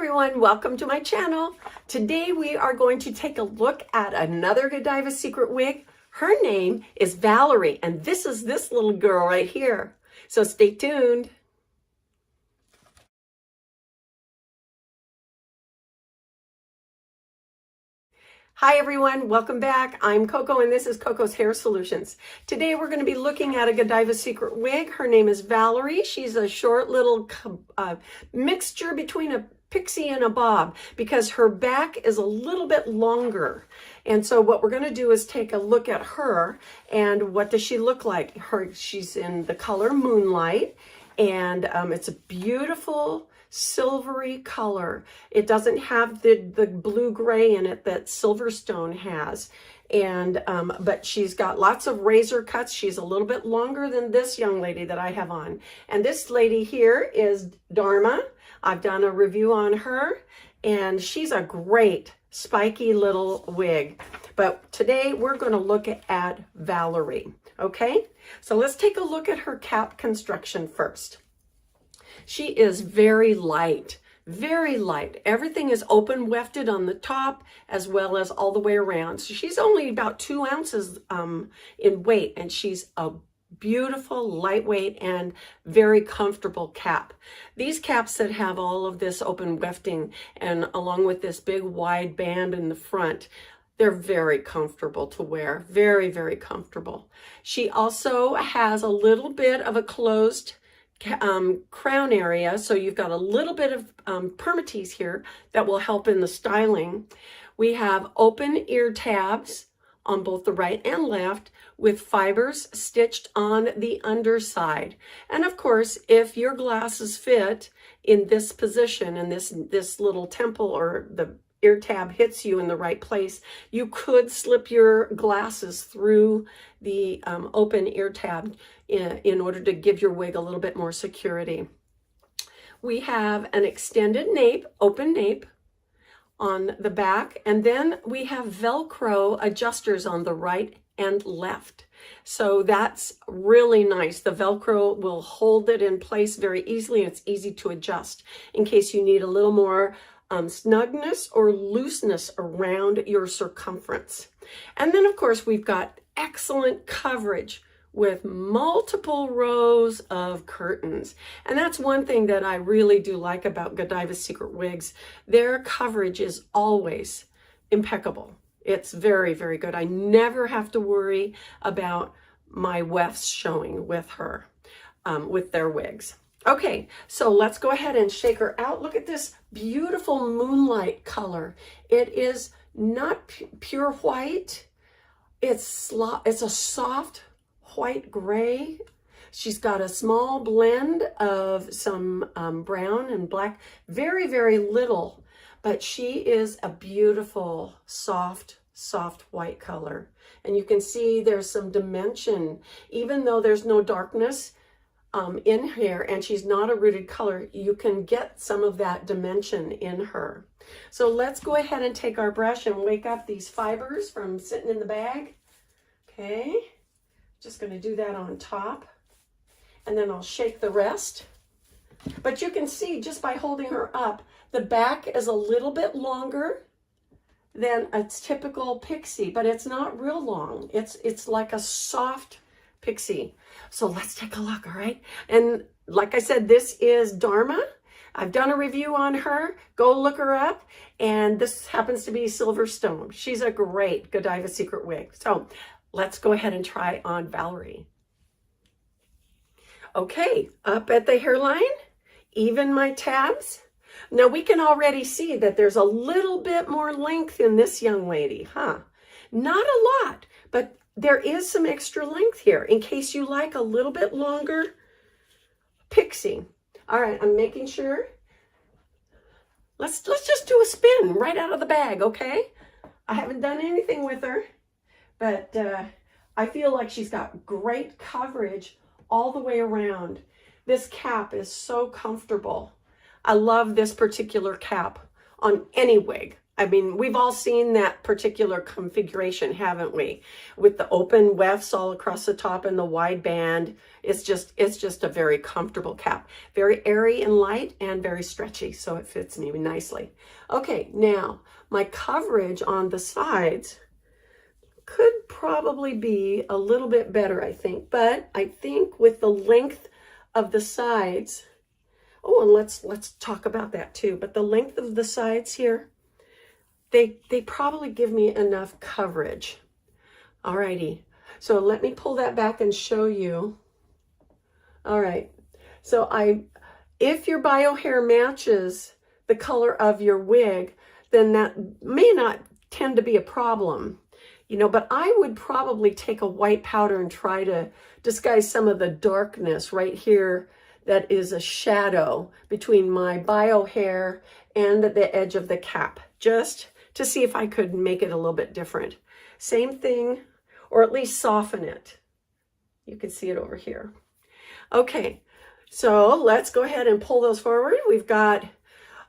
everyone, welcome to my channel. Today we are going to take a look at another Godiva secret wig. Her name is Valerie, and this is this little girl right here. So stay tuned. Hi everyone, welcome back. I'm Coco and this is Coco's Hair Solutions. Today we're going to be looking at a Godiva secret wig. Her name is Valerie. She's a short little mixture between a pixie and a bob because her back is a little bit longer. And so what we're going to do is take a look at her and what does she look like. She's in the color Moonlight, and it's a beautiful silvery color. It doesn't have the blue-gray in it that Silverstone has. And but she's got lots of razor cuts. She's a little bit longer than this young lady that I have on. And this lady here is Dharma. I've done a review on her, and she's a great spiky little wig. But today we're going to look at Valerie. Okay, so let's take a look at her cap construction first. She is very light, very light. Everything is open wefted on the top as well as all the way around. So she's only about 2 ounces in weight, and she's a beautiful, lightweight, and very comfortable cap. These caps that have all of this open wefting and along with this big wide band in the front, they're very comfortable to wear. Very, very comfortable. She also has a little bit of a closed crown area, so you've got a little bit of permatease here that will help in the styling. We have open ear tabs on both the right and left with fibers stitched on the underside. And of course, if your glasses fit in this position and this little temple or the ear tab hits you in the right place, you could slip your glasses through the open ear tab in order to give your wig a little bit more security. We have an extended nape, open nape on the back, and then we have Velcro adjusters on the right and left. So that's really nice. The Velcro will hold it in place very easily, and it's easy to adjust in case you need a little more snugness or looseness around your circumference. And then of course we've got excellent coverage with multiple rows of curtains. And that's one thing that I really do like about Godiva secret wigs. Their coverage is always impeccable. It's very, very good. I never have to worry about my wefts showing with her, with their wigs. Okay, so let's go ahead and shake her out. Look at this beautiful moonlight color. It is not pure white. It's a soft white gray. She's got a small blend of some brown and black, very, very little, but she is a beautiful, soft white color. And you can see there's some dimension, even though there's no darkness in here, and she's not a rooted color, you can get some of that dimension in her. So let's go ahead and take our brush and wake up these fibers from sitting in the bag. Okay, just going to do that on top, and then I'll shake the rest. But you can see just by holding her up, the back is a little bit longer than a typical pixie, but it's not real long. It's like a soft pixie. So let's take a look, all right? And like I said, this is Dharma. I've done a review on her. Go look her up. And this happens to be Silverstone. She's a great Godiva secret wig. So let's go ahead and try on Valerie. Okay, up at the hairline, even my tabs. Now we can already see that there's a little bit more length in this young lady, huh? Not a lot, but there is some extra length here in case you like a little bit longer pixie. All right, I'm making sure. Let's just do a spin right out of the bag, okay? I haven't done anything with her, but I feel like she's got great coverage all the way around. This cap is so comfortable. I love this particular cap on any wig. I mean, we've all seen that particular configuration, haven't we? With the open wefts all across the top and the wide band. It's just a very comfortable cap. Very airy and light and very stretchy, so it fits me nicely. Okay, now my coverage on the sides could probably be a little bit better, I think. But I think with the length of the sides, oh, and let's talk about that too. But the length of the sides here, they probably give me enough coverage. Alrighty, so let me pull that back and show you. All right, so if your bio hair matches the color of your wig, then that may not tend to be a problem, you know, but I would probably take a white powder and try to disguise some of the darkness right here that is a shadow between my bio hair and the edge of the cap, just to see if I could make it a little bit different. Same thing, or at least soften it. You can see it over here. Okay, so let's go ahead and pull those forward. We've got,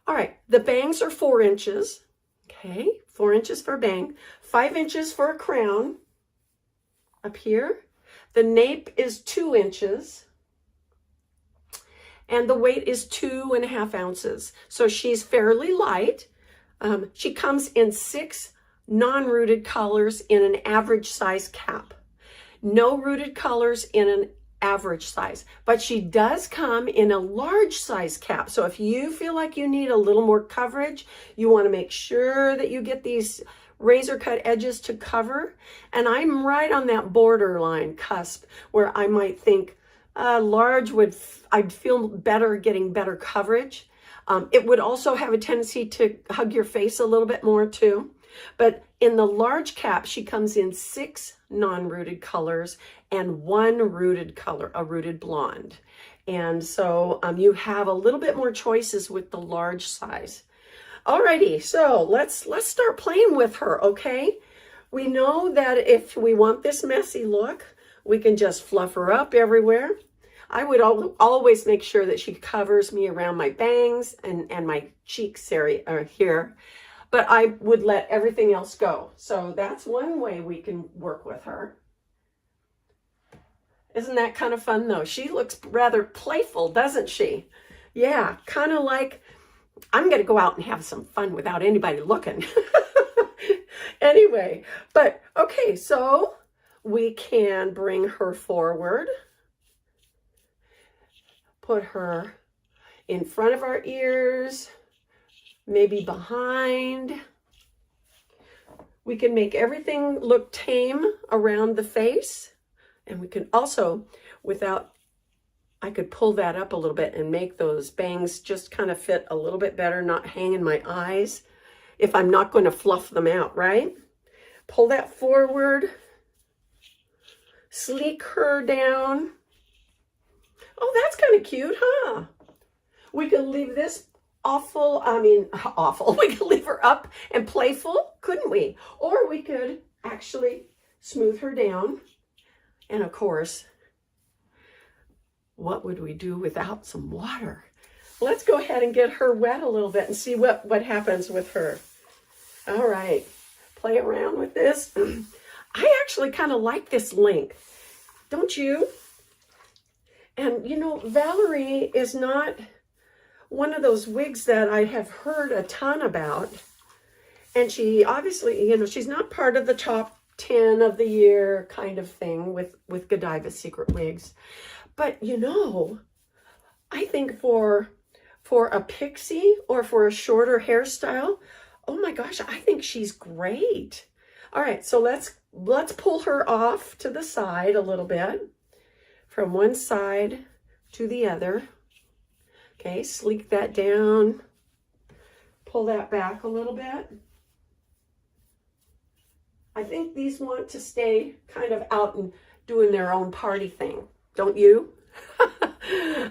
all right, the bangs are 4 inches. Okay, 4 inches for a bang, 5 inches for a crown up here. The nape is 2 inches. And the weight is 2.5 ounces. So she's fairly light. She comes in 6 non-rooted colors in an average size cap. No rooted colors in an average size, but she does come in a large size cap. So if you feel like you need a little more coverage, you want to make sure that you get these razor cut edges to cover. And I'm right on that borderline cusp where I might think large I'd feel better getting better coverage. It would also have a tendency to hug your face a little bit more too. But in the large cap, she comes in 6 non-rooted colors and 1 rooted color, a rooted blonde. And so you have a little bit more choices with the large size. Alrighty, so let's start playing with her, okay? We know that if we want this messy look, we can just fluff her up everywhere. I would always make sure that she covers me around my bangs and my cheeks area here, but I would let everything else go. So that's one way we can work with her. Isn't that kind of fun though? She looks rather playful, doesn't she? Yeah, kind of like, I'm gonna go out and have some fun without anybody looking. Anyway, but okay, so we can bring her forward. Put her in front of our ears, maybe behind. We can make everything look tame around the face. And we can also, I could pull that up a little bit and make those bangs just kind of fit a little bit better, not hang in my eyes if I'm not going to fluff them out, right? Pull that forward, sleek her down. Oh, that's kind of cute, huh? We could leave this awful. We could leave her up and playful, couldn't we? Or we could actually smooth her down. And of course, what would we do without some water? Let's go ahead and get her wet a little bit and see what happens with her. All right, play around with this. I actually kind of like this length, don't you? And you know, Valerie is not one of those wigs that I have heard a ton about. And she obviously, you know, she's not part of the top 10 of the year kind of thing with Godiva Secret Wigs. But you know, I think for a pixie or for a shorter hairstyle, oh my gosh, I think she's great. All right, so let's pull her off to the side a little bit, from one side to the other. Okay, sleek that down, pull that back a little bit. I think these want to stay kind of out and doing their own party thing, don't you?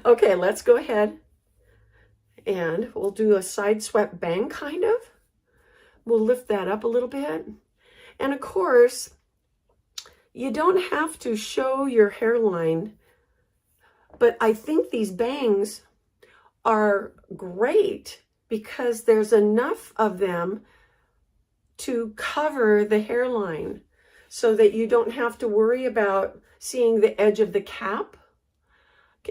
Okay, let's go ahead and we'll do a side swept bang kind of. We'll lift that up a little bit. And of course, you don't have to show your hairline, but I think these bangs are great because there's enough of them to cover the hairline so that you don't have to worry about seeing the edge of the cap.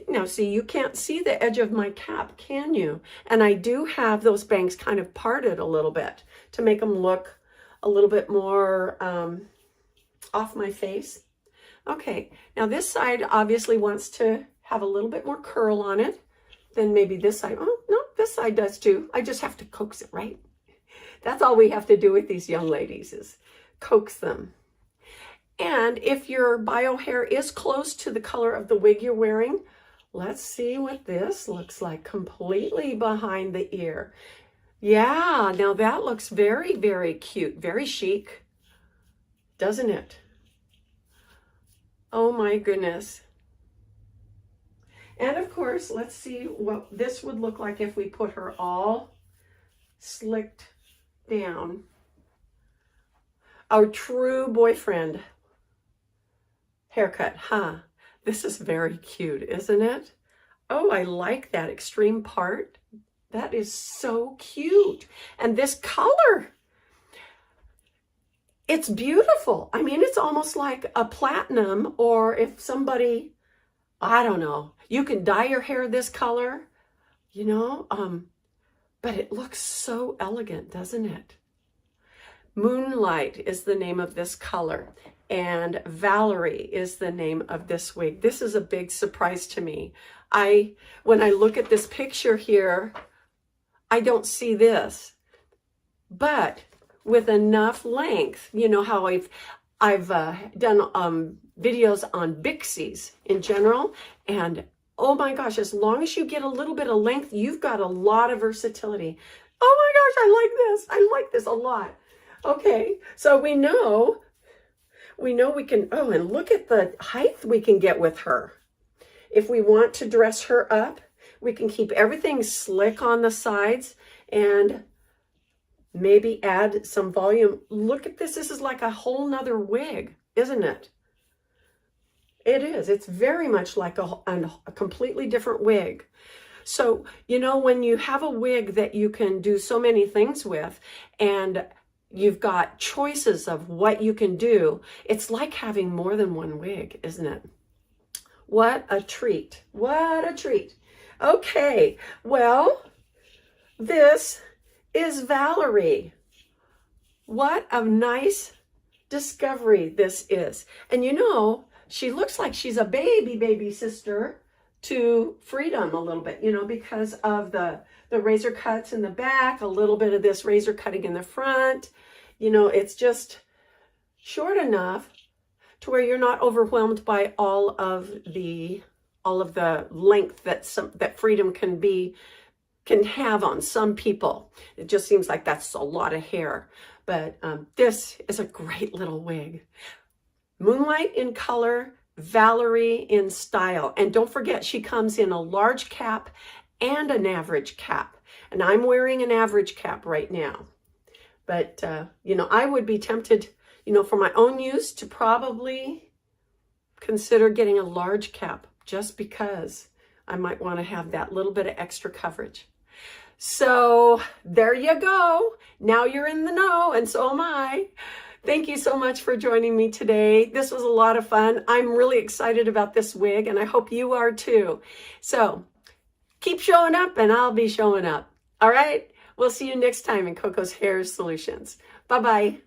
Now, see, you can't see the edge of my cap, can you? And I do have those bangs kind of parted a little bit to make them look a little bit more off my face. Okay, now this side obviously wants to have a little bit more curl on it than maybe this side. Oh, no, this side does too. I just have to coax it, right? That's all we have to do with these young ladies is coax them. And if your bio hair is close to the color of the wig you're wearing, let's see what this looks like completely behind the ear. Yeah, now that looks very, very cute, very chic, doesn't it? Oh my goodness. And of course, let's see what this would look like if we put her all slicked down. Our true boyfriend haircut, huh? This is very cute, isn't it? Oh, I like that extreme part. That is so cute. And this color, it's beautiful. I mean, it's almost like a platinum, or if somebody, I don't know, you can dye your hair this color, you know, but it looks so elegant, doesn't it? Moonlight is the name of this color, and Valerie is the name of this wig. This is a big surprise to me. When I look at this picture here, I don't see this, but with enough length, you know how I've done videos on bixies in general, and oh my gosh, as long as you get a little bit of length, you've got a lot of versatility. Oh my gosh, I like this a lot. Okay, so we know we can, oh, and look at the height we can get with her. If we want to dress her up, we can keep everything slick on the sides and maybe add some volume. Look at this. This is like a whole nother wig, isn't it? It is. It's very much like a completely different wig. So, you know, when you have a wig that you can do so many things with, and you've got choices of what you can do, it's like having more than one wig, isn't it? What a treat. What a treat. Okay, well, this is Valerie. What a nice discovery this is. And you know, she looks like she's a baby sister to Freedom a little bit, you know, because of the razor cuts in the back, a little bit of this razor cutting in the front. You know, it's just short enough to where you're not overwhelmed by all of the length that Freedom can have on some people. It just seems like that's a lot of hair. But this is a great little wig. Moonlight in color, Valerie in style. And don't forget, she comes in a large cap and an average cap. And I'm wearing an average cap right now. But, you know, I would be tempted, you know, for my own use to probably consider getting a large cap just because I might want to have that little bit of extra coverage. So there you go. Now you're in the know, and so am I. Thank you so much for joining me today. This was a lot of fun. I'm really excited about this wig, and I hope you are too. So keep showing up, and I'll be showing up. All right? We'll see you next time in Coco's Hair Solutions. Bye-bye.